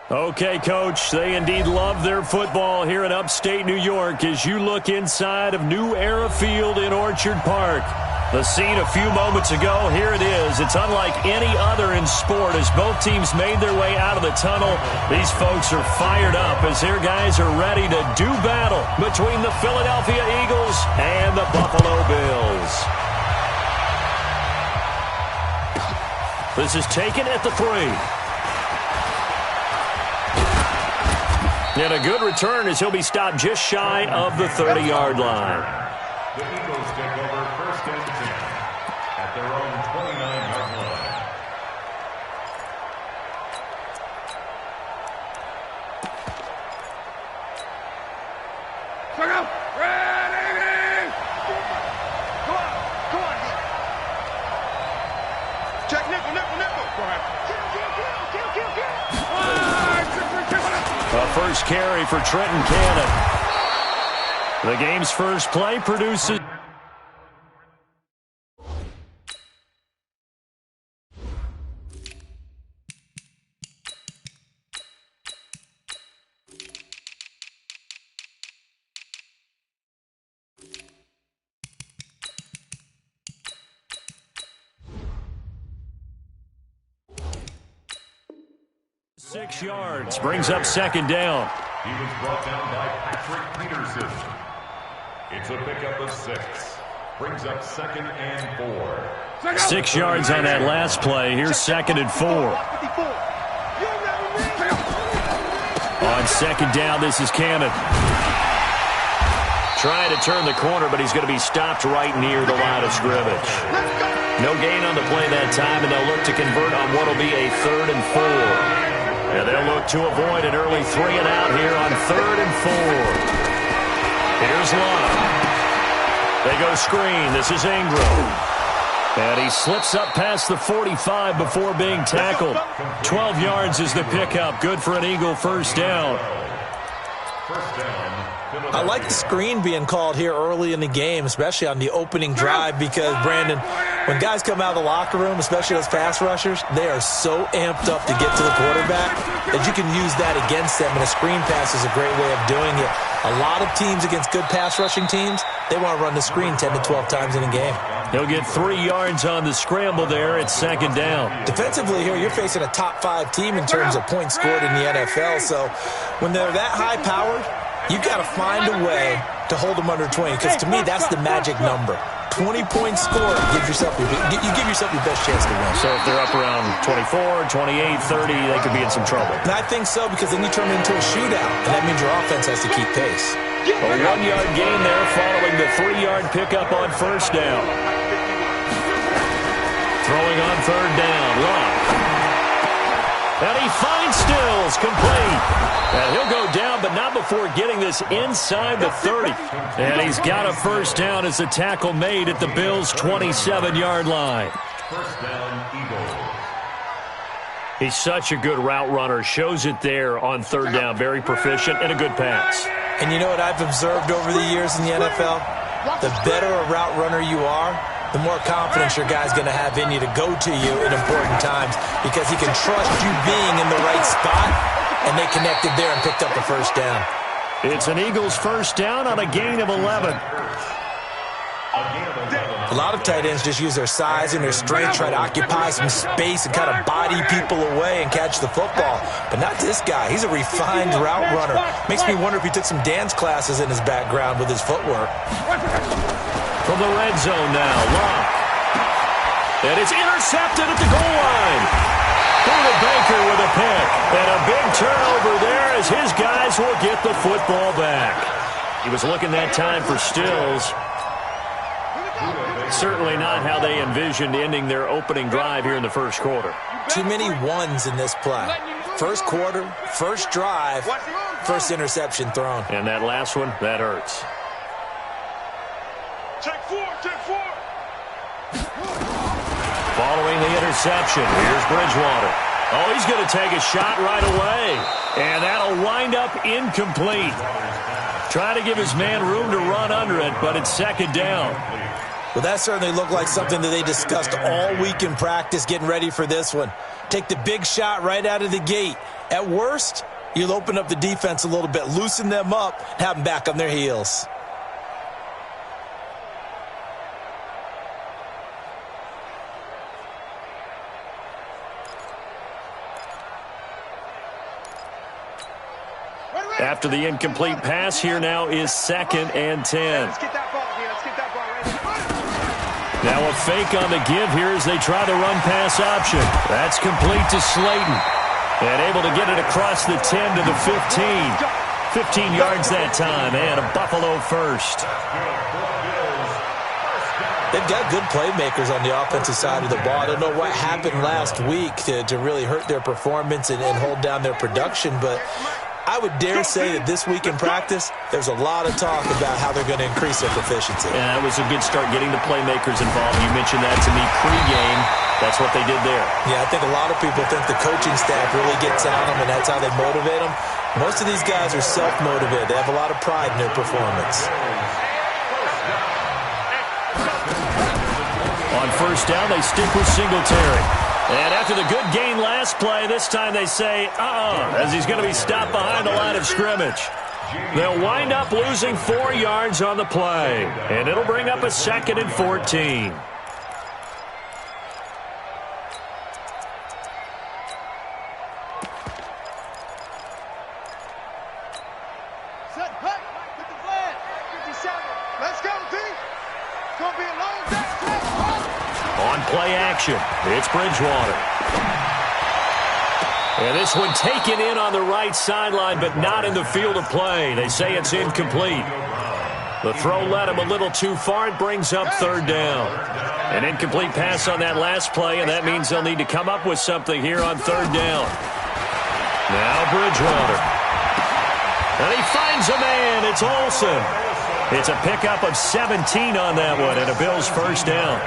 Okay, Coach, they indeed love their football here in upstate New York as you look inside of New Era Field in Orchard Park. The scene a few moments ago, here it is. It's unlike any other in sport as both teams made their way out of the tunnel. These folks are fired up as their guys are ready to do battle between the Philadelphia Eagles and the Buffalo Bills. This is taken at the 3. And a good return as he'll be stopped just shy of the 30-yard line. The Eagles take over first and 10 at their own 29-yard line. Check out! Ready! Come on! Come on! Check nickel! Go ahead. Kill! A first carry for Trenton Cannon. The game's first play produces. Six yards, brings up second down. He was brought down by Patrick Peterson. It's a pickup of 6. Brings up second and 4. 6 yards on that last play. Here's second and 4. On second down, this is Cannon. Trying to turn the corner, but he's going to be stopped right near the line of scrimmage. No gain on the play that time, and they'll look to convert on what will be a 3rd and 4. And they'll look to avoid an early 3-and-out here on 3rd and 4. Here's Love. They go screen. This is Ingram. And he slips up past the 45 before being tackled. 12 yards is the pickup. Good for an Eagle first down. I like the screen being called here early in the game, especially on the opening drive, because, Brandon, when guys come out of the locker room, especially those pass rushers, they are so amped up to get to the quarterback that you can use that against them, and a screen pass is a great way of doing it. A lot of teams against good pass rushing teams, they want to run the screen 10 to 12 times in a game. He'll get 3 yards on the scramble there at second down. Defensively here, you're facing a top 5 team in terms of points scored in the NFL, so when they're that high-powered, you got to find a way to hold them under 20, because to me, that's the magic number. 20 points scored, you give yourself your best chance to win. So if they're up around 24, 28, 30, they could be in some trouble. And I think so, because then you turn it into a shootout, and that means your offense has to keep pace. A 1-yard gain there following the 3-yard pickup on first down. Throwing on third down, Love. And he finds Stills, complete. And he'll go down, but not before getting this inside the 30. And he's got a first down as the tackle made at the Bills' 27-yard line. First down, Eagles. He's such a good route runner. Shows it there on third down. Very proficient and a good pass. And you know what I've observed over the years in the NFL? The better a route runner you are, the more confidence your guy's going to have in you to go to you in important times, because he can trust you being in the right spot, and they connected there and picked up a first down. It's an Eagles first down on a gain of 11. A lot of tight ends just use their size and their strength, try to occupy some space and kind of body people away and catch the football. But not this guy. He's a refined route runner. Makes me wonder if he took some dance classes in his background with his footwork. From the red zone now, Love. And it's intercepted at the goal line. David Baker with a pick. And a big turnover there as his guys will get the football back. He was looking that time for Stills. Certainly not how they envisioned ending their opening drive here in the first quarter. Too many ones in this play. First quarter, first drive, first interception thrown. And that last one, that hurts. Check 4. Following the interception, here's Bridgewater. Oh, he's going to take a shot right away. And that'll wind up incomplete. Trying to give his man room to run under it, but it's second down. Well, that certainly looked like something that they discussed all week in practice getting ready for this one. Take the big shot right out of the gate. At worst, you'll open up the defense a little bit, loosen them up, and have them back on their heels. After the incomplete pass, here now is 2nd and 10. Let's get that ball, D. Let's get that ball right. Now a fake on the give here as they try the run-pass option. That's complete to Slayton. And able to get it across the 10 to the 15. 15 yards that time, and a Buffalo first. They've got good playmakers on the offensive side of the ball. I don't know what happened last week to really hurt their performance and hold down their production, but I would dare say that this week in practice, there's a lot of talk about how they're going to increase their proficiency. And that was a good start, getting the playmakers involved. You mentioned that to me pregame. That's what they did there. Yeah, I think a lot of people think the coaching staff really gets on them, and that's how they motivate them. Most of these guys are self-motivated. They have a lot of pride in their performance. On first down, they stick with Singletary. And after the good gain last play, this time they say, as he's going to be stopped behind the line of scrimmage. They'll wind up losing 4 yards on the play. And it'll bring up a 2nd and 14. Set, hut, with the flag. 57. Let's go, D. It's going to be a long day. On play action, it's Bridgewater. And this one taken in on the right sideline, but not in the field of play. They say it's incomplete. The throw led him a little too far. It brings up 3rd down. An incomplete pass on that last play, and that means they'll need to come up with something here on 3rd down. Now Bridgewater. And he finds a man. It's Olsen. It's a pickup of 17 on that one, and a Bills first down.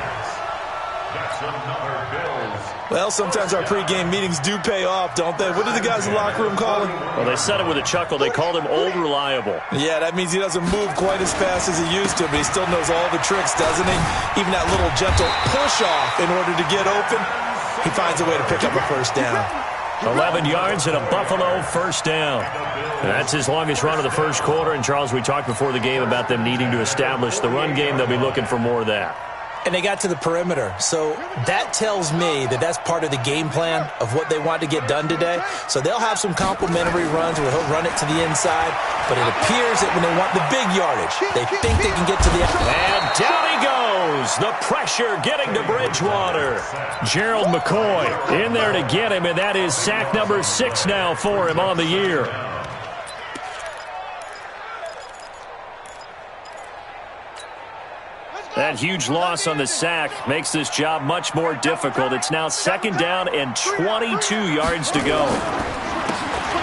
Well, sometimes our pregame meetings do pay off, don't they? What did the guys in the locker room call him? Well, they said it with a chuckle. They called him Old Reliable. Yeah, that means he doesn't move quite as fast as he used to, but he still knows all the tricks, doesn't he? Even that little gentle push-off in order to get open, he finds a way to pick up a first down. 11 yards and a Buffalo first down. And that's his longest run of the first quarter. And, Charles, we talked before the game about them needing to establish the run game. They'll be looking for more of that. And they got to the perimeter. So that tells me that that's part of the game plan of what they want to get done today. So they'll have some complimentary runs where he'll run it to the inside. But it appears that when they want the big yardage, they think they can get to the... And down he goes. The pressure getting to Bridgewater. Gerald McCoy in there to get him, and that is sack number 6 now for him on the year. That huge loss on the sack makes this job much more difficult. It's now 2nd down and 22 yards to go.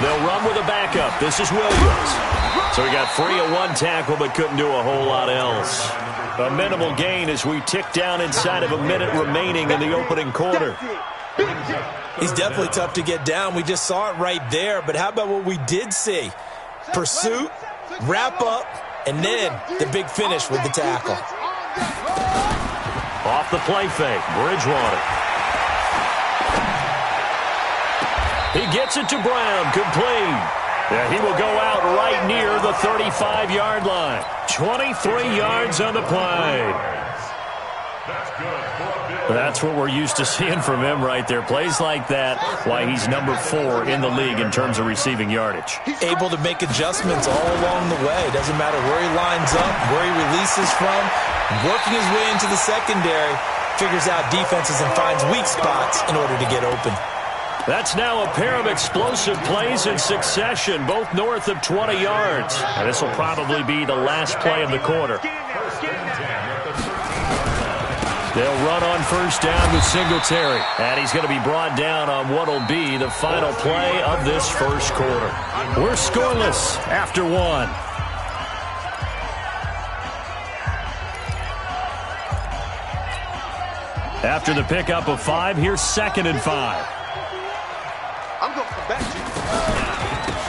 They'll run with a backup. This is Williams. So he got free of one tackle but couldn't do a whole lot else. A minimal gain as we tick down inside of a minute remaining in the opening quarter. He's definitely tough to get down. We just saw it right there. But how about what we did see? Pursuit, wrap up, and then the big finish with the tackle. Off the play fake, Bridgewater. He gets it to Brown, complete. And he will go out right near the 35-yard line. 23 yards on the play. That's what we're used to seeing from him right there. Plays like that, why he's number 4 in the league in terms of receiving yardage. Able to make adjustments all along the way. Doesn't matter where he lines up, where he releases from. Working his way into the secondary, figures out defenses and finds weak spots in order to get open. That's now a pair of explosive plays in succession, both north of 20 yards. And this will probably be the last play of the quarter. They'll run on first down with Singletary. And he's going to be brought down on what will be the final play of this first quarter. We're scoreless after 1. After the pickup of 5, here's 2nd and 5. I'm going to come back to you.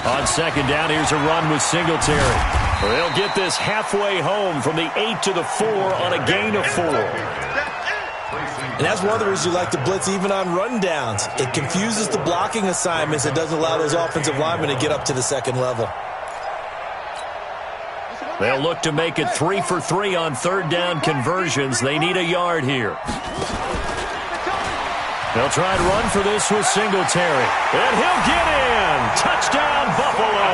On 2nd down, here's a run with Singletary. They'll get this halfway home from the 8 to the 4 on a gain of 4. And that's one of the reasons you like to blitz even on rundowns. It confuses the blocking assignments. It doesn't allow those offensive linemen to get up to the second level. They'll look to make it 3 for 3 on third down conversions. They need a yard here. They'll try and run for this with Singletary. And he'll get in. Touchdown, Buffalo.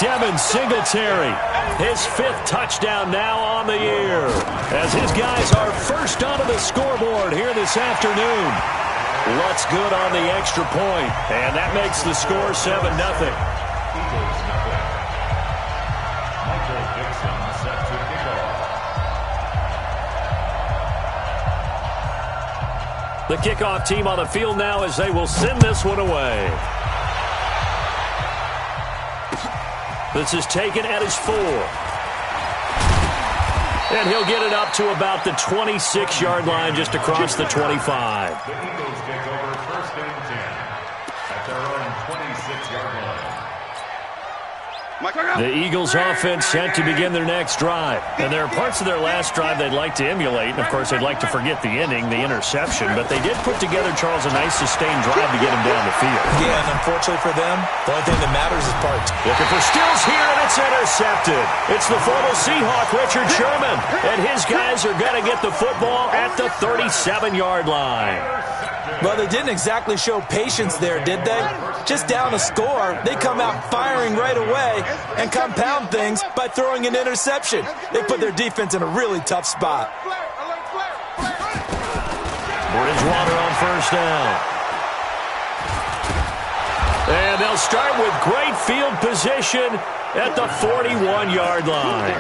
Devin Singletary, his 5th touchdown now on the year, as his guys are first onto the scoreboard here this afternoon. Looks good on the extra point, and that makes the score 7-0. Michael Dixon set to kickoff. The kickoff team on the field now as they will send this one away. This is taken at his 4. And he'll get it up to about the 26-yard line, just across the 25. The Eagles take over first and 10 at their own 26-yard line. The Eagles offense set to begin their next drive. And there are parts of their last drive they'd like to emulate. And, of course, they'd like to forget the ending, the interception. But they did put together, Charles, a nice sustained drive to get him down the field. Yeah, and unfortunately for them, the only thing that matters is part 2. Looking for Stills here, and it's intercepted. It's the former Seahawk, Richard Sherman. And his guys are going to get the football at the 37-yard line. Well, they didn't exactly show patience there, did they? Just down a score, they come out firing right away and compound things by throwing an interception. They put their defense in a really tough spot. Bridgewater on first down. And they'll start with great field position at the 41-yard line.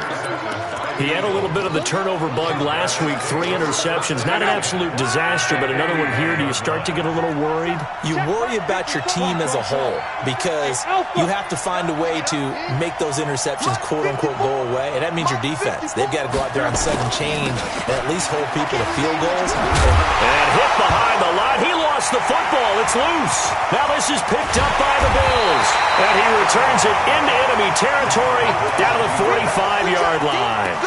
He had a little bit of the turnover bug last week, 3 interceptions. Not an absolute disaster, but another one here. Do you start to get a little worried? You worry about your team as a whole because you have to find a way to make those interceptions, quote-unquote, go away, and that means your defense. They've got to go out there on second change and at least hold people to field goals. And hit behind the line. He lost the football. It's loose. Now this is picked up by the Bills. And he returns it into enemy territory down to the 45-yard line.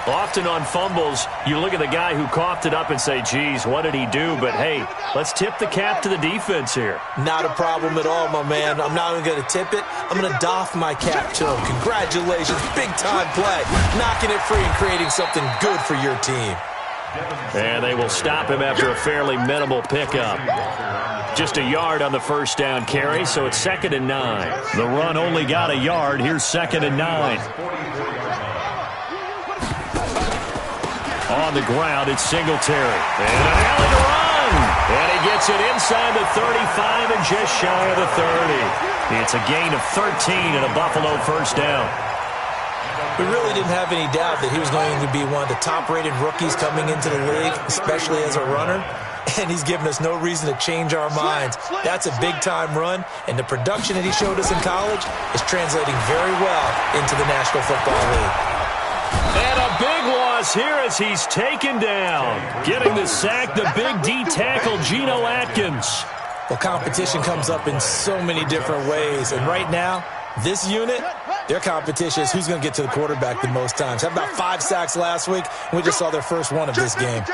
Often on fumbles, you look at the guy who coughed it up and say, geez, what did he do? But, hey, let's tip the cap to the defense here. Not a problem at all, my man. I'm not even going to tip it. I'm going to doff my cap to him. Congratulations. Big-time play. Knocking it free and creating something good for your team. And they will stop him after a fairly minimal pickup. Just a yard on the first down carry, so it's 2nd and 9. The run only got a yard. Here's 2nd and 9. On the ground, it's Singletary. And an alley to run. And he gets it inside the 35 and just shy of the 30. It's a gain of 13 and a Buffalo first down. We really didn't have any doubt that he was going to be one of the top-rated rookies coming into the league, especially as a runner. And he's given us no reason to change our minds. That's a big-time run, and the production that he showed us in college is translating very well into the National Football League. And a big loss here as he's taken down. Getting the sack, the big D tackle, Geno Atkins. Well, competition comes up in so many different ways, and right now, this unit, their competition is who's going to get to the quarterback the most times. Had about 5 sacks last week, and we just saw their first one of this game.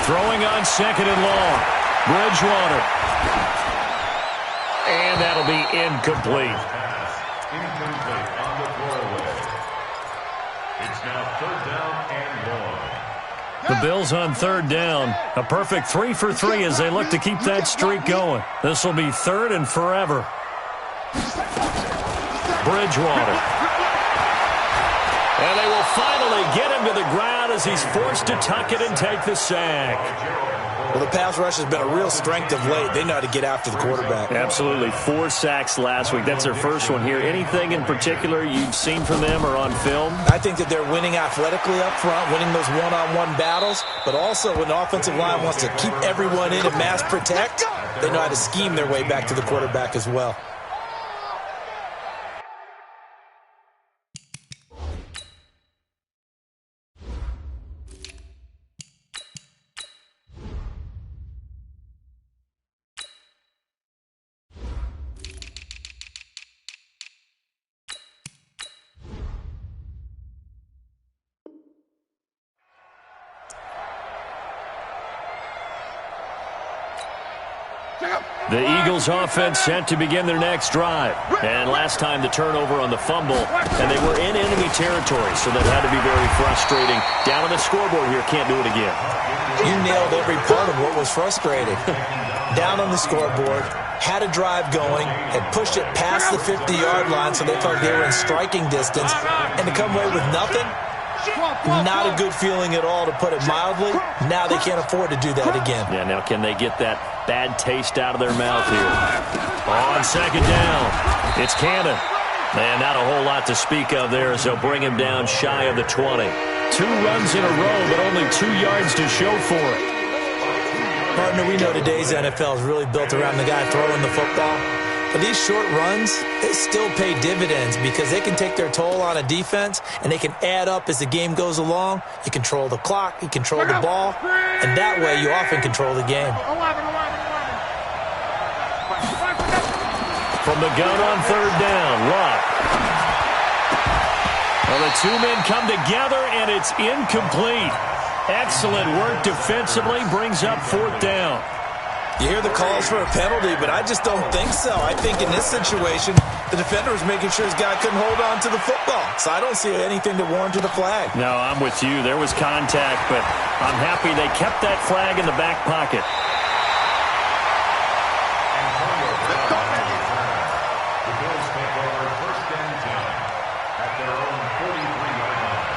Throwing on 2nd and long. Bridgewater. And that'll be incomplete. Incomplete on the throwaway. It's now 3rd down and 1. The Bills on 3rd down. A perfect 3 for 3 as they look to keep that streak going. This will be 3rd and forever. Bridgewater. And they will finally get him to the ground as he's forced to tuck it and take the sack. Well, the pass rush has been a real strength of late. They know how to get after the quarterback. Absolutely. 4 sacks last week. That's their first one here. Anything in particular you've seen from them or on film? I think that they're winning athletically up front, winning those one-on-one battles, but also when the offensive line wants to keep everyone in and mass protect, they know how to scheme their way back to the quarterback as well. The Eagles offense set to begin their next drive. And last time the turnover on the fumble, and they were in enemy territory, so that had to be very frustrating. Down on the scoreboard here, can't do it again. You nailed every part of what was frustrating. Down on the scoreboard, had a drive going, had pushed it past the 50-yard line so they felt they were in striking distance, and to come away with nothing, not a good feeling at all, to put it mildly. Now they can't afford to do that again. Yeah, now can they get that bad taste out of their mouth here? On second down, it's Cannon. Man, not a whole lot to speak of there as they'll bring him down shy of the 20. 2 runs in a row, but only 2 yards to show for it. Partner, we know today's NFL is really built around the guy throwing the football. But these short runs, they still pay dividends because they can take their toll on a defense, and they can add up as the game goes along. You control the clock, you control the ball, and that way you often control the game. From the gun on third down, Luck. Well, the 2 men come together, and it's incomplete. Excellent work defensively, brings up fourth down. You hear the calls for a penalty, but I just don't think so. I think in this situation, the defender was making sure his guy couldn't hold on to the football. So I don't see anything that warranted a flag. No, I'm with you. There was contact, but I'm happy they kept that flag in the back pocket. The Bills take over first and 10 at their own 43-yard line.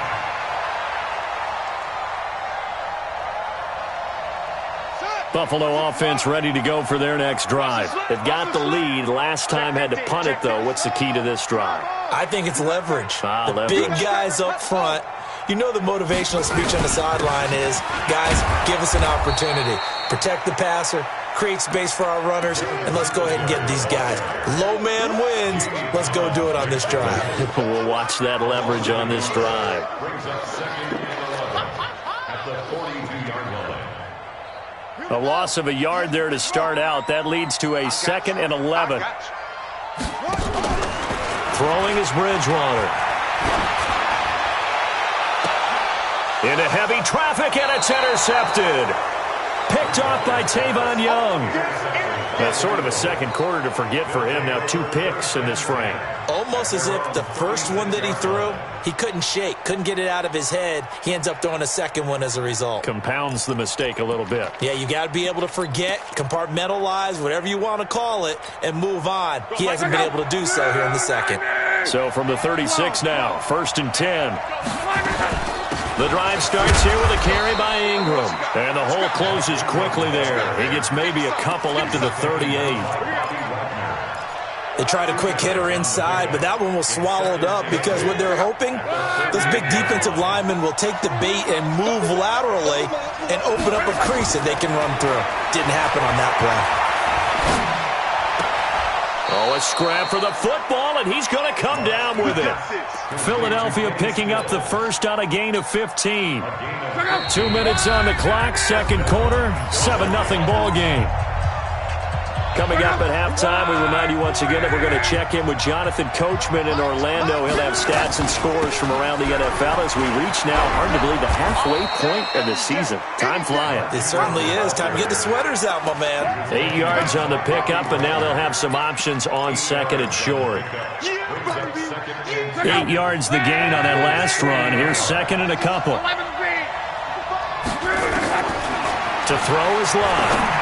Buffalo offense ready to go for their next drive. They've got the lead. Last time had to punt it, though. What's the key to this drive? I think it's leverage. The Leverage. big guys up front. You know the motivational speech on the sideline is, guys, give us an opportunity. Protect the passer, create space for our runners, and let's go ahead and get these guys. Low man wins. Let's go do it on this drive. We'll watch that leverage on this drive. Brings up second and 11 at the 42-yard line. A loss of a yard there to start out. That leads to a second and 11. Throwing is Bridgewater. Into heavy traffic, and it's intercepted. Picked off by Tavon Young. That's sort of a second quarter to forget for him. Now 2 picks in this frame. Almost as if the first one that he threw, he couldn't shake, couldn't get it out of his head. He ends up throwing a second one as a result. Compounds the mistake a little bit. Yeah, you got to be able to forget, compartmentalize, whatever you want to call it, and move on. He hasn't been able to do so here in the second. So from the 36 now, first and 10. The drive starts here with a carry by Ingram. And the hole closes quickly there. He gets maybe a couple up to the 38. They tried a quick hitter inside, but that one was swallowed up because what they're hoping, those big defensive linemen will take the bait and move laterally and open up a crease that they can run through. Didn't happen on that play. Oh, a scrap for the football, and he's going to come down with it. Philadelphia picking up the first on a gain of 15. 2 minutes on the clock, second quarter, 7-0 ball game. Coming up at halftime, we remind you once again that we're going to check in with Jonathan Coachman in Orlando. He'll have stats and scores from around the NFL as we reach now, hard to believe, the halfway point of the season. Time flying. It certainly is. Time to get the sweaters out, my man. 8 yards on the pickup, and now they'll have some options on second and short. 8 yards the gain on that last run. Here's second and a couple. To throw is Love.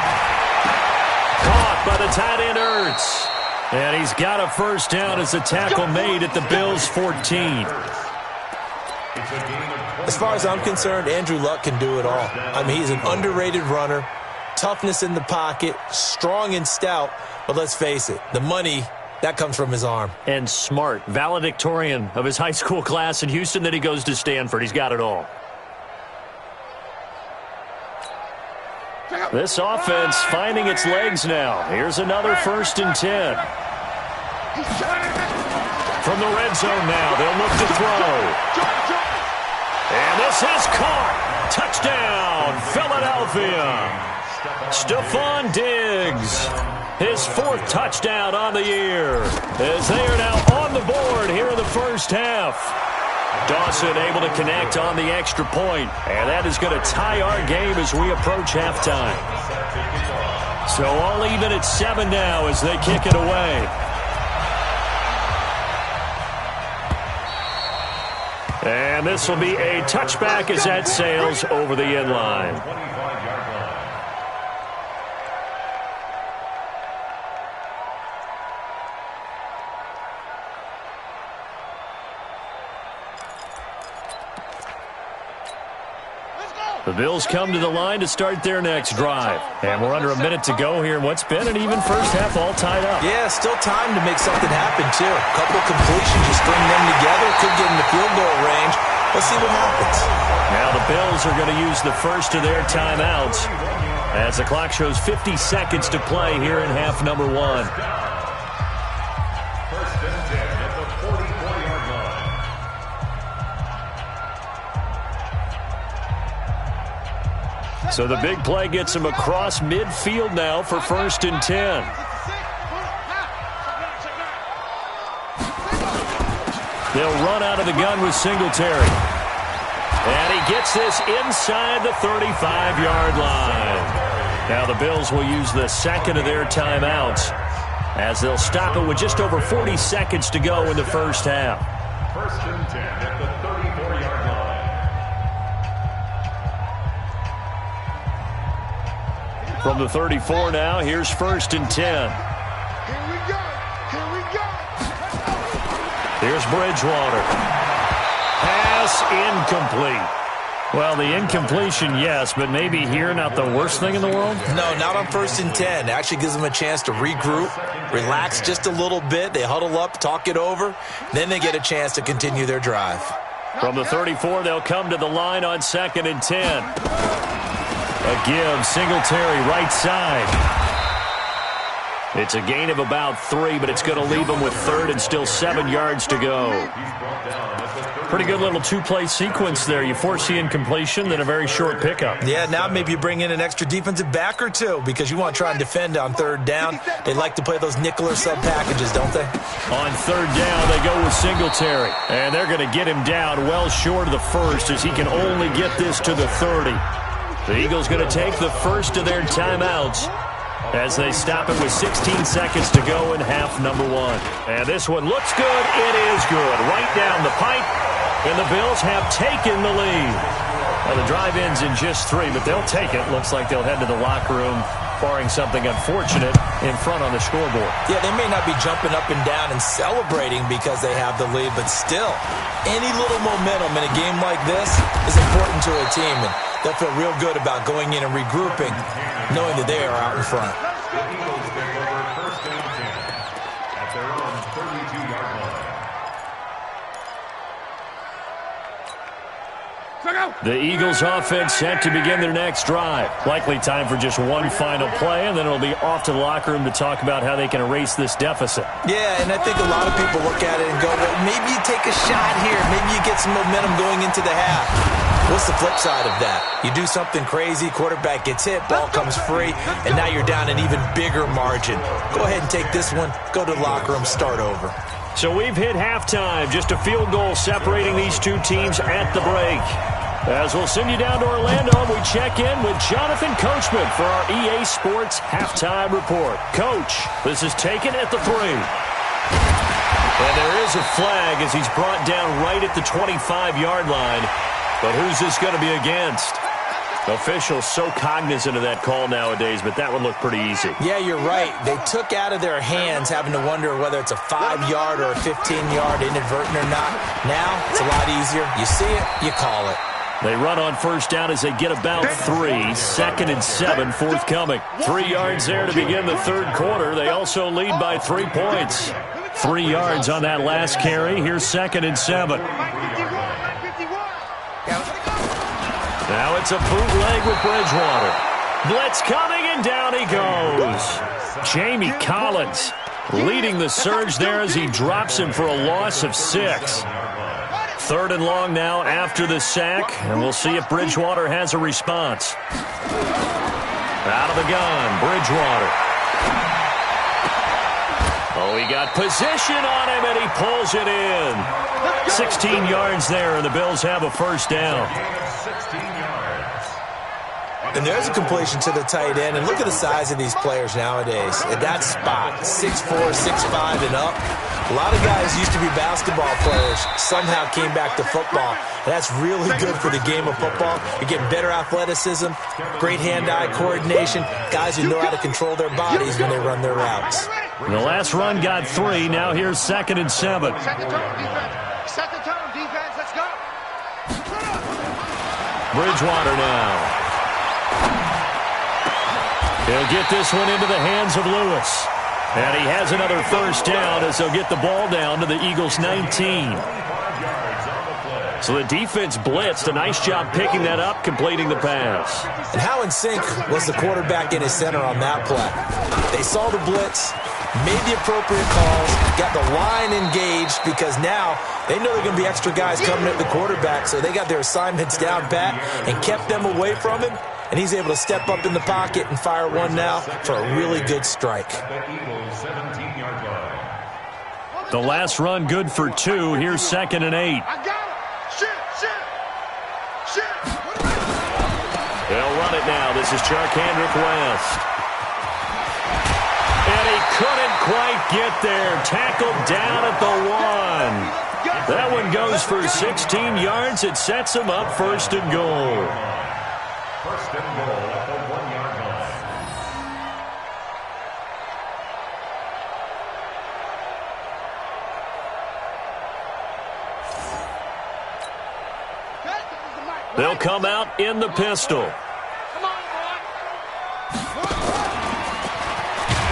Caught by the tight end, Ertz. And he's got a first down as the tackle made at the Bills' 14. As far as I'm concerned, Andrew Luck can do it all. I mean, he's an underrated runner, toughness in the pocket, strong and stout, but let's face it, the money, that comes from his arm. And smart, valedictorian of his high school class in Houston, then he goes to Stanford. He's got it all. This offense finding its legs now. Here's another first and 10. From the red zone now, they'll look to throw. And this is caught. Touchdown, Philadelphia. Stephon Diggs, his 4th touchdown on the year, as they are now on the board here in the first half. Dawson able to connect on the extra point, and that is going to tie our game as we approach halftime. So all even at 7 now as they kick it away. And this will be a touchback as that sails over the end line. The Bills come to the line to start their next drive. And we're under a minute to go here in what's been an even first half, all tied up. Yeah, still time to make something happen, too. A couple completions, you string them together, could get in the field goal range. Let's see what happens. Now the Bills are going to use the first of their timeouts as the clock shows 50 seconds to play here in half number 1. First and 10 at the 44-yard line. So the big play gets them across midfield now for first and 10. They'll run out of the gun with Singletary. And he gets this inside the 35-yard line. Now the Bills will use the second of their timeouts as they'll stop it with just over 40 seconds to go in the first half. First and 10 at the 34-yard line. From the 34 now, here's first and 10. Here we go. Here we go. Here's Bridgewater. Pass incomplete. Well, the incompletion, yes, but maybe here not the worst thing in the world? No, not on first and 10. It actually gives them a chance to regroup, relax just a little bit. They huddle up, talk it over. Then they get a chance to continue their drive. From the 34, they'll come to the line on second and 10. A give, Singletary right side. It's a gain of about 3, but it's going to leave them with third and still 7 yards to go. Pretty good little two-play sequence there. You force the incompletion, then a very short pickup. Yeah, now maybe you bring in an extra defensive back or two because you want to try and defend on third down. They like to play those nickel or sub packages, don't they? On third down, they go with Singletary. And they're going to get him down well short of the first as he can only get this to the 30. The Eagles going to take the first of their timeouts as they stop it with 16 seconds to go in half number 1. And this one looks good. It is good. Right down the pipe. And the Bills have taken the lead. Well, the drive ends in just 3, but they'll take it. Looks like they'll head to the locker room, barring something unfortunate, in front on the scoreboard. Yeah, they may not be jumping up and down and celebrating because they have the lead, but still, any little momentum in a game like this is important to a team, and they'll feel real good about going in and regrouping, knowing that they are out in front. The Eagles take over first and 10 at their own 32-yard line. The Eagles offense set to begin their next drive. Likely time for just one final play, and then it'll be off to the locker room to talk about how they can erase this deficit. Yeah, and I think a lot of people look at it and go, well, maybe you take a shot here. Maybe you get some momentum going into the half. What's the flip side of that? You do something crazy, quarterback gets hit, ball comes free, and now you're down an even bigger margin. Go ahead and take this one, go to the locker room, start over. So we've hit halftime, just a field goal separating these two teams at the break. As we'll send you down to Orlando, we check in with Jonathan Coachman for our EA Sports Halftime Report. Coach, this is taken at the 3. And there is a flag as he's brought down right at the 25-yard line. But who's this going to be against? Officials so cognizant of that call nowadays, but that would look pretty easy. Yeah, you're right. They took out of their hands having to wonder whether it's a 5-yard or a 15-yard inadvertent or not. Now, it's a lot easier. You see it, you call it. They run on first down as they get about 3. Second and 7 forthcoming. 3 yards there to begin the third quarter. They also lead by 3 points. 3 yards on that last carry. Here's second and 7. Now it's a bootleg with Bridgewater. Blitz coming, and down he goes. Jamie Collins leading the surge there as he drops him for a loss of 6. Third and long now after the sack, and we'll see if Bridgewater has a response. Out of the gun, Bridgewater. Oh, he got position on him, and he pulls it in. 16 yards there, and the Bills have a first down. 16 yards. And there's a completion to the tight end. And look at the size of these players nowadays. At that spot, 6'4", 6'5", and up. A lot of guys used to be basketball players, somehow came back to football. And that's really good for the game of football. You're getting better athleticism, great hand-eye coordination, guys who know how to control their bodies when they run their routes. The last run got 3. Now here's 2nd and 7. Set the tone, defense. Set the tone, defense. Let's go. Bridgewater now. He'll get this one into the hands of Lewis. And he has another first down as they'll get the ball down to the Eagles' 19. So the defense blitzed. A nice job picking that up, completing the pass. And how in sync was the quarterback in his center on that play? They saw the blitz, made the appropriate calls, got the line engaged because now they know they're going to be extra guys coming at the quarterback, so they got their assignments down pat and kept them away from him, and he's able to step up in the pocket and fire one now for a really good strike. The last run good for 2. Here's 2nd and 8. They'll run it now. This is Charcandrick West. And he couldn't quite get there. Tackled down at the 1. That one goes for 16 yards. It sets him up 1st and goal. 1st and goal at the 1-yard line. They'll come out in the pistol.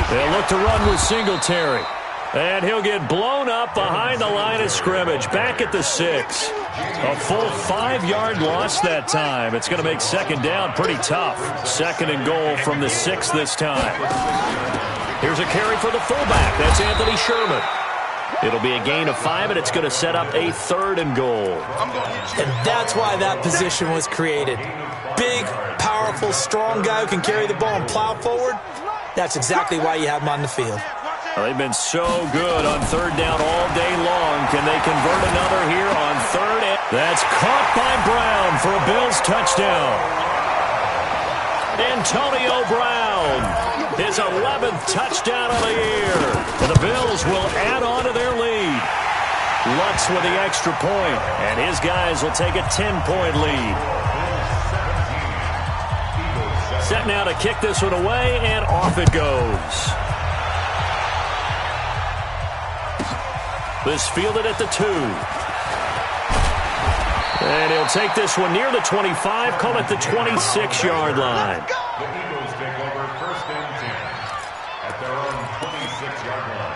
They'll look to run with Singletary. And he'll get blown up behind the line of scrimmage. Back at the 6. A full 5-yard loss that time. It's going to make 2nd down pretty tough. 2nd and goal from the 6 this time. Here's a carry for the fullback. That's Anthony Sherman. It'll be a gain of 5, and it's going to set up a 3rd and goal. And that's why that position was created. Big, powerful, strong guy who can carry the ball and plow forward. That's exactly why you have him on the field. Well, they've been so good on 3rd down all day long. Can they convert another here on 3rd? That's caught by Brown for a Bills touchdown. Antonio Brown, his 11th touchdown of the year. And the Bills will add on to their lead. Lutz with the extra point, and his guys will take a 10-point lead. Set now to kick this one away, and off it goes. This fielded at the 2. And he'll take this one near the 25, call it the 26-yard line. The Eagles take over 1st and 10 at their own 26-yard line.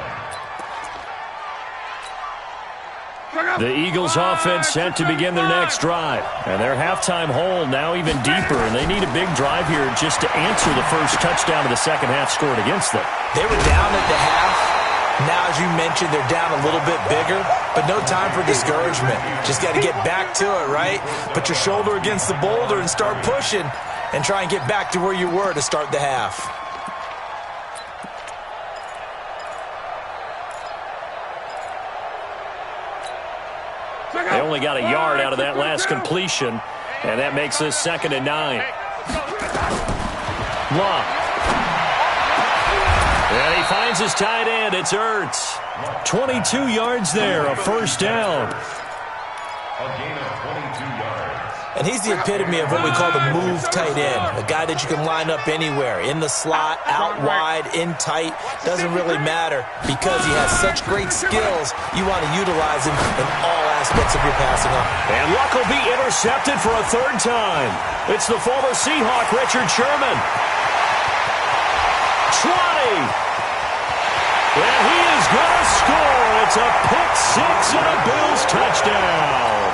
The Eagles offense set to begin their next drive. And their halftime hole now even deeper. And they need a big drive here just to answer the first touchdown of the second half scored against them. They were down at the half. Now, as you mentioned, they're down a little bit bigger, but no time for discouragement. Just got to get back to it, right? Put your shoulder against the boulder and start pushing and try and get back to where you were to start the half. They only got a yard out of that last completion, and that makes this 2nd and 9. Long. And he finds his tight end. It's Ertz. 22 yards there, a first down. A gain of 22 yards. And he's the epitome of what we call the move tight end, a guy that you can line up anywhere, in the slot, out wide, in tight, doesn't really matter because he has such great skills. You want to utilize him in all aspects of your passing offense. And Luck will be intercepted for a 3rd time. It's the former Seahawk, Richard Sherman. 20. And he is going to score. It's a pick 6 and a Bills touchdown.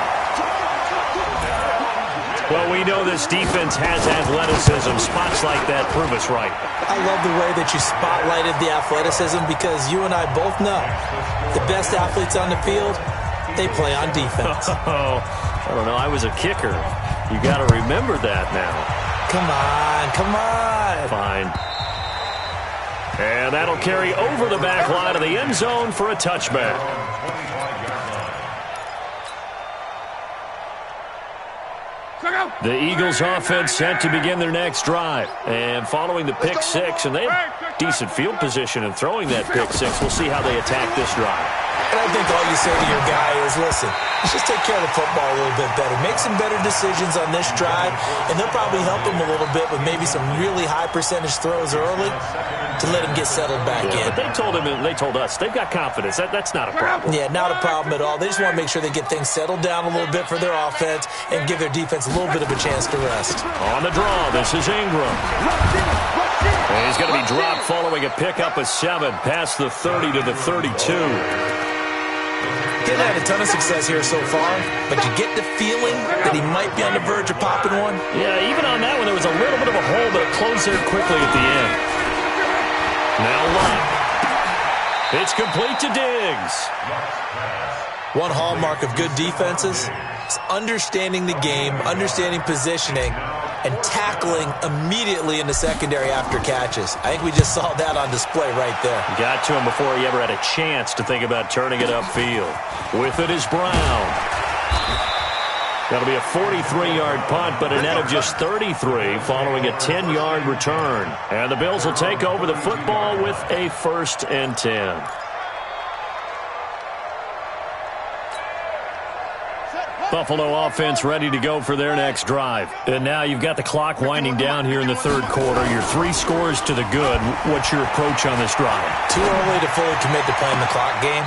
Well, we know this defense has athleticism. Spots like that prove us right. I love the way that you spotlighted the athleticism because you and I both know the best athletes on the field, they play on defense. Oh, I don't know. I was a kicker. You got to remember that now. Come on, come on. Fine. And that'll carry over the back line of the end zone for a touchback. The Eagles offense set to begin their next drive. And following the pick six, and they have decent field position in throwing that pick six. We'll see how they attack this drive. And I think all you say to your guy is, listen, let's just take care of the football a little bit better. Make some better decisions on this drive, and they'll probably help him a little bit with maybe some really high percentage throws early to let him get settled back in. But they told him, and they told us, they've got confidence. That's not a problem. Yeah, not a problem at all. They just want to make sure they get things settled down a little bit for their offense and give their defense a little bit of a chance to rest. On the draw, this is Ingram. And he's going to be dropped following a pickup of 7 past the 30 to the 32. Didn't have a ton of success here so far, but you get the feeling that he might be on the verge of popping one. Yeah, even on that one, there was a little bit of a hole, but it closed there quickly at the end. Now Luck. It's complete to Diggs. One hallmark of good defenses is understanding the game, understanding positioning, and tackling immediately in the secondary after catches. I think we just saw that on display right there. Got to him before he ever had a chance to think about turning it upfield. With it is Brown. That'll be a 43-yard punt, but a net of just 33 following a 10-yard return. And the Bills will take over the football with a 1st and 10. Buffalo offense ready to go for their next drive. And now you've got the clock winding down here in the 3rd quarter. You're 3 scores to the good. What's your approach on this drive? Too early to fully commit to playing the clock game.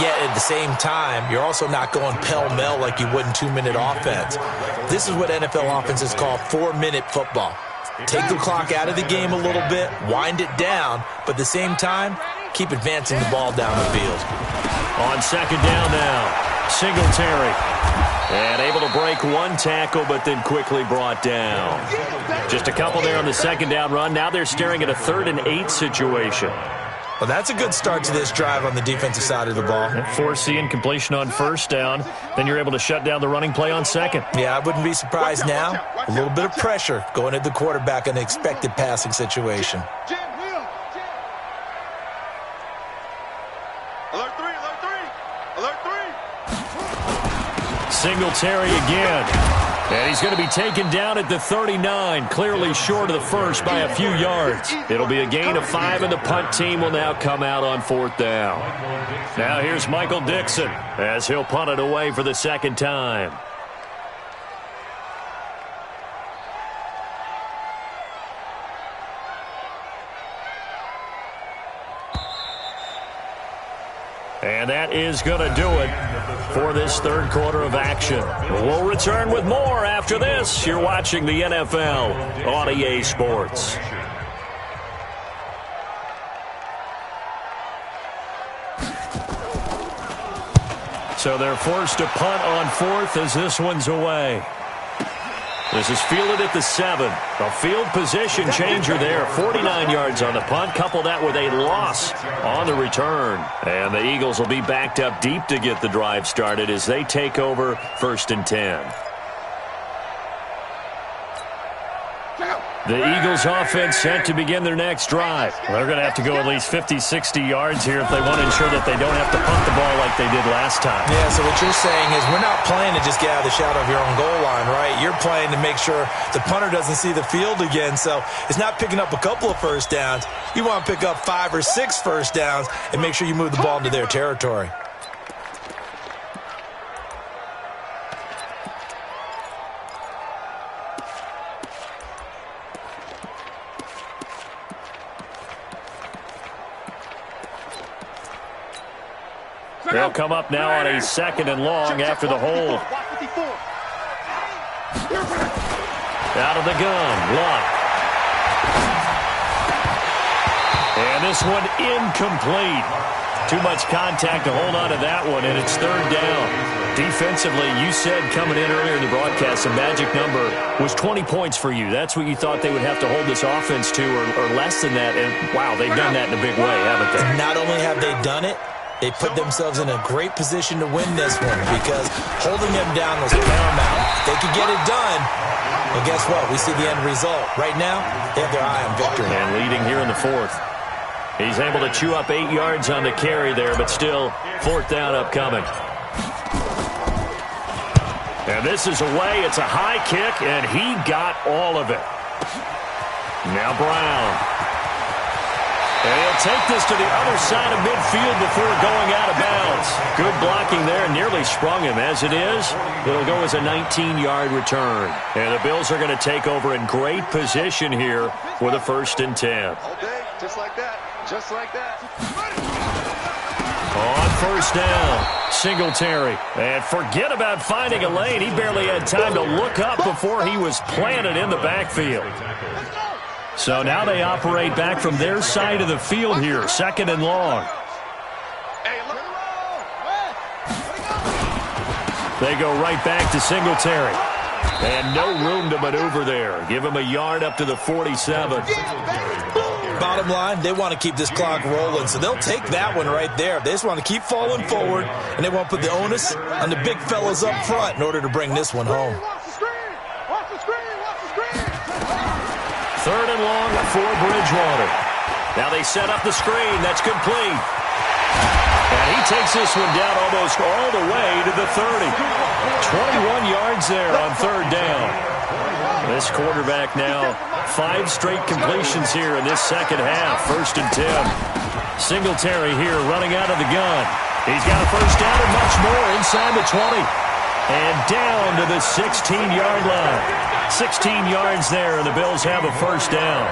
Yet at the same time, you're also not going pell-mell like you would in 2-minute offense. This is what NFL offenses call 4-minute football. Take the clock out of the game a little bit, wind it down, but at the same time, keep advancing the ball down the field. On 2nd down now, Singletary. And able to break 1 tackle, but then quickly brought down. Just a couple there on the 2nd down run. Now they're staring at a 3rd and 8 situation. Well, that's a good start to this drive on the defensive side of the ball. Forcing completion on 1st down. Then you're able to shut down the running play on 2nd. Yeah, I wouldn't be surprised now. A little bit of pressure going at the quarterback in an expected passing situation. Alert 3, alert 3, alert 3. Singletary again. And he's going to be taken down at the 39, clearly short of the 1st by a few yards. It'll be a gain of 5, and the punt team will now come out on 4th down. Now here's Michael Dixon as he'll punt it away for the 2nd time. And that is going to do it for this 3rd quarter of action. We'll return with more after this. You're watching the NFL on EA Sports. So they're forced to punt on 4th as this one's away. This is fielded at the 7. A field position changer there. 49 yards on the punt. Couple that with a loss on the return. And the Eagles will be backed up deep to get the drive started as they take over 1st and 10. The Eagles offense set to begin their next drive. They're going to have to go at least 50, 60 yards here if they want to ensure that they don't have to punt the ball like they did last time. Yeah, so what you're saying is we're not playing to just get out of the shadow of your own goal line, right? You're playing to make sure the punter doesn't see the field again. So it's not picking up a couple of 1st downs. You want to pick up 5 or 6 1st downs and make sure you move the ball into their territory. They'll come up now on a 2nd and long after the hold. Out of the gun, Luck. And this one incomplete. Too much contact to hold on to that one, and it's 3rd down. Defensively, you said coming in earlier in the broadcast, the magic number was 20 points for you. That's what you thought they would have to hold this offense to, or less than that. And, wow, they've done that in a big way, haven't they? Not only have they done it, they put themselves in a great position to win this one because holding them down was paramount. If they could get it done, well, guess what? We see the end result. Right now, they have their eye on victory. And leading here in the 4th. He's able to chew up 8 yards on the carry there, but still 4th down upcoming. And this is away. It's a high kick, and he got all of it. Now Brown. And he'll take this to the other side of midfield before going out of bounds. Good blocking there. Nearly sprung him. As it is, it'll go as a 19-yard return. And the Bills are going to take over in great position here with a 1st and 10. All day, just like that. Just like that. On 1st down, Singletary. And forget about finding a lane. He barely had time to look up before he was planted in the backfield. So now they operate back from their side of the field here, 2nd and long. They go right back to Singletary. And no room to maneuver there. Give him a yard up to the 47. Bottom line, they want to keep this clock rolling, so they'll take that one right there. They just want to keep falling forward, and they want to put the onus on the big fellas up front in order to bring this one home. 3rd and long for Bridgewater. Now they set up the screen. That's complete. And he takes this one down almost all the way to the 30. 21 yards there on 3rd down. This quarterback now 5 straight completions here in this 2nd half. 1st and 10. Singletary here running out of the gun. He's got a 1st down and much more inside the 20. And down to the 16-yard line. 16 yards there, and the Bills have a 1st down.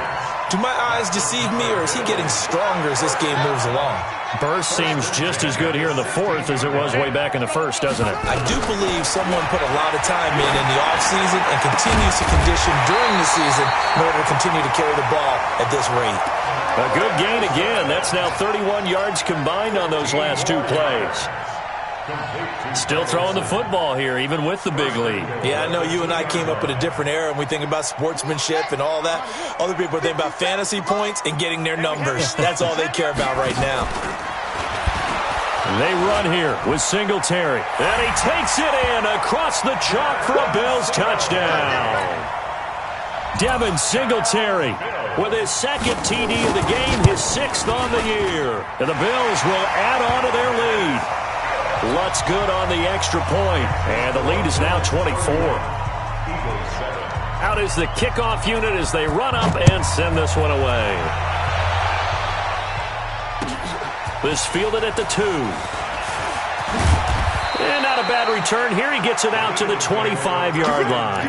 Do my eyes deceive me, or is he getting stronger as this game moves along? Burst seems just as good here in the 4th as it was way back in the 1st, doesn't it? I do believe someone put a lot of time in the offseason and continues to condition during the season in order to continue to carry the ball at this rate. A good gain again. That's now 31 yards combined on those last 2 plays. Still throwing the football here, even with the big lead. Yeah, I know you and I came up in a different era, and we think about sportsmanship and all that. Other people think about fantasy points and getting their numbers. That's all they care about right now. They run here with Singletary. And he takes it in across the chalk for a Bills touchdown. Devin Singletary with his 2nd TD of the game, his 6th on the year. And the Bills will add on to their lead. Lutz good on the extra point, and the lead is now 24. Out is the kickoff unit as they run up and send this one away. This fielded at the 2. And not a bad return here. He gets it out to the 25-yard line.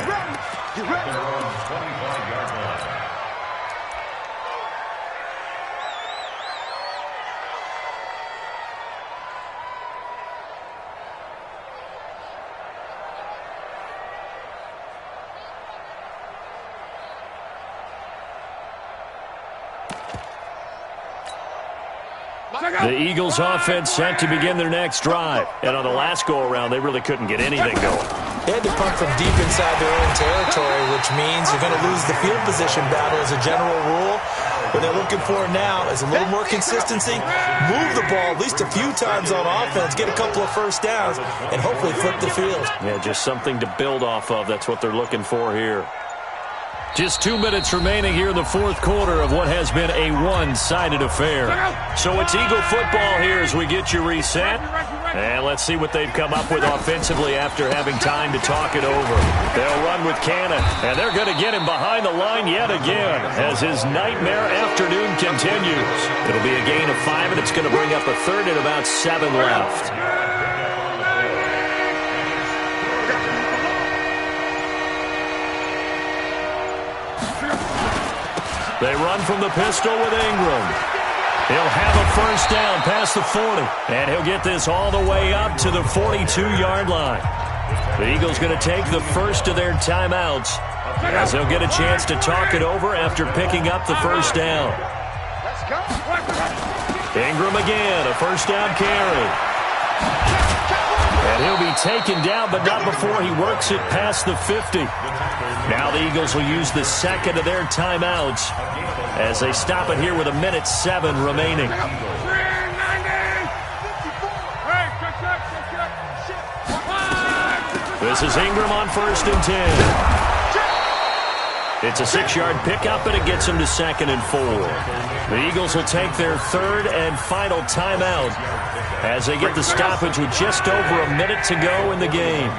The Eagles offense set to begin their next drive. And on the last go-around, they really couldn't get anything going. They had to punt from deep inside their own territory, which means you're going to lose the field position battle as a general rule. What they're looking for now is a little more consistency, move the ball at least a few times on offense, get a couple of 1st downs, and hopefully flip the field. Yeah, just something to build off of. That's what they're looking for here. Just 2 minutes remaining here in the 4th quarter of what has been a one-sided affair. So it's Eagle football here as we get you reset. And let's see what they've come up with offensively after having time to talk it over. They'll run with Cannon, and they're going to get him behind the line yet again as his nightmare afternoon continues. It'll be a gain of 5, and it's going to bring up a 3rd and about 7 left. They run from the pistol with Ingram. He'll have a 1st down past the 40. And he'll get this all the way up to the 42-yard line. The Eagles going to take the first of their timeouts as they'll get a chance to talk it over after picking up the 1st down. Ingram again, a 1st down carry. And he'll be taken down, but not before he works it past the 50. Now the Eagles will use the 2nd of their timeouts as they stop it here with 1:07 remaining. This is Ingram on 1st and 10. It's a 6-yard pickup, and it gets them to 2nd and 4. The Eagles will take their 3rd and final timeout as they get the stoppage with just over a minute to go in the game.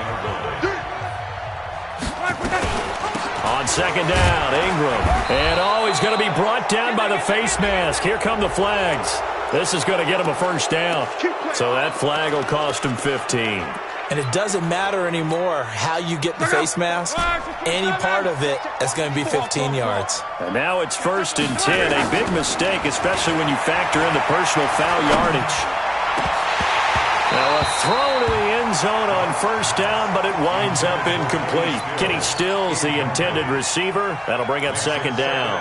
second down. Ingram. And he's going to be brought down by the face mask. Here come the flags. This is going to get him a first down. So that flag will cost him 15. And it doesn't matter anymore how you get the face mask. Any part of it is going to be 15 yards. And now it's 1st and 10. A big mistake, especially when you factor in the personal foul yardage. Now a throw to the end zone on 1st down, but it winds up incomplete. Kenny Stills, the intended receiver. That'll bring up 2nd down.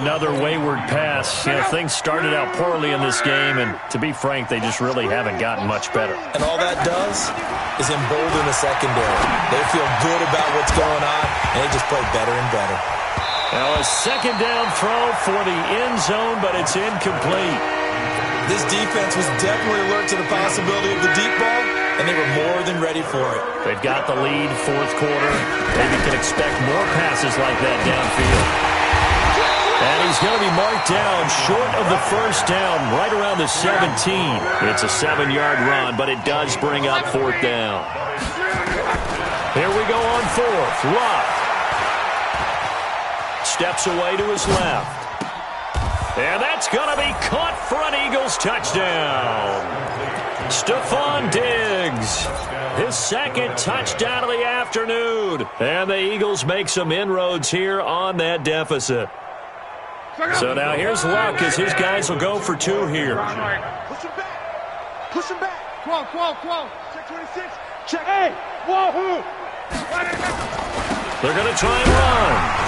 Another wayward pass. You know, things started out poorly in this game, and to be frank, they just really haven't gotten much better. And all that does is embolden the secondary. They feel good about what's going on, and they just play better and better. Now a 2nd down throw for the end zone, but it's incomplete. This defense was definitely alert to the possibility of the deep ball, and they were more than ready for it. They've got the lead, 4th quarter. Maybe can expect more passes like that downfield. And he's going to be marked down short of the 1st down, right around the 17. It's a 7-yard run, but it does bring up 4th down. Here we go on 4th. Luck steps away to his left. And that's going to be caught for an Eagles touchdown. Stephon Diggs, his 2nd touchdown of the afternoon. And the Eagles make some inroads here on that deficit. So now here's Luck as his guys will go for 2 here. Push him back. Push him back. Come on. Check 26. Check. Hey, wahoo. They're going to try and run.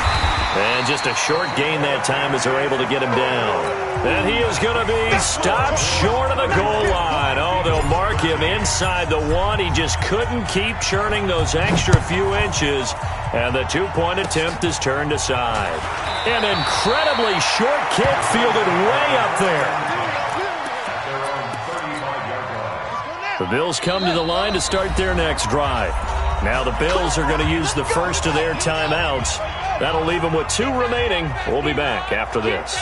And just a short gain that time as they're able to get him down. And he is going to be stopped short of the goal line. Oh, they'll mark him inside the 1. He just couldn't keep churning those extra few inches. And the 2-point attempt is turned aside. An incredibly short kick fielded way up there. The Bills come to the line to start their next drive. Now the Bills are going to use the first of their timeouts. That'll leave them with 2 remaining. We'll be back after this.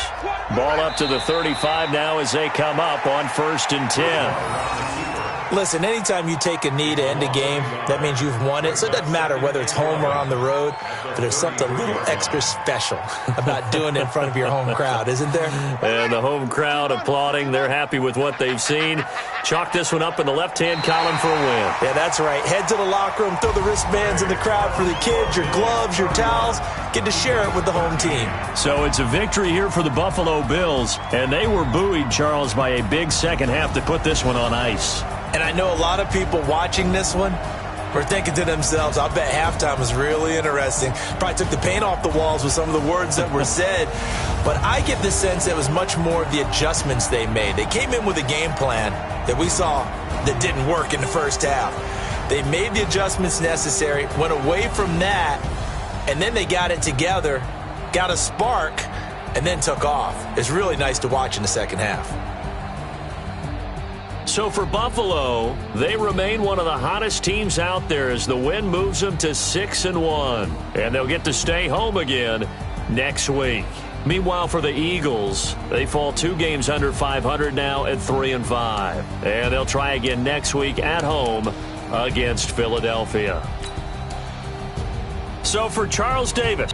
Ball up to the 35 now as they come up on 1st and 10. Listen, anytime you take a knee to end a game, that means you've won it. So it doesn't matter whether it's home or on the road, but there's something a little extra special about doing it in front of your home crowd, isn't there? And the home crowd applauding. They're happy with what they've seen. Chalk this one up in the left-hand column for a win. Yeah, that's right. Head to the locker room, throw the wristbands in the crowd for the kids, your gloves, your towels. Get to share it with the home team. So it's a victory here for the Buffalo Bills, and they were buoyed, Charles, by a big second half to put this one on ice. And I know a lot of people watching this one were thinking to themselves, I bet halftime was really interesting. Probably took the paint off the walls with some of the words that were said. But I get the sense it was much more of the adjustments they made. They came in with a game plan that we saw that didn't work in the first half. They made the adjustments necessary, went away from that, and then they got it together, got a spark, and then took off. It's really nice to watch in the second half. So for Buffalo, they remain one of the hottest teams out there as the win moves them to 6-1. And they'll get to stay home again next week. Meanwhile, for the Eagles, they fall 2 games under 500 now at 3-5. And they'll try again next week at home against Philadelphia. So for Charles Davis.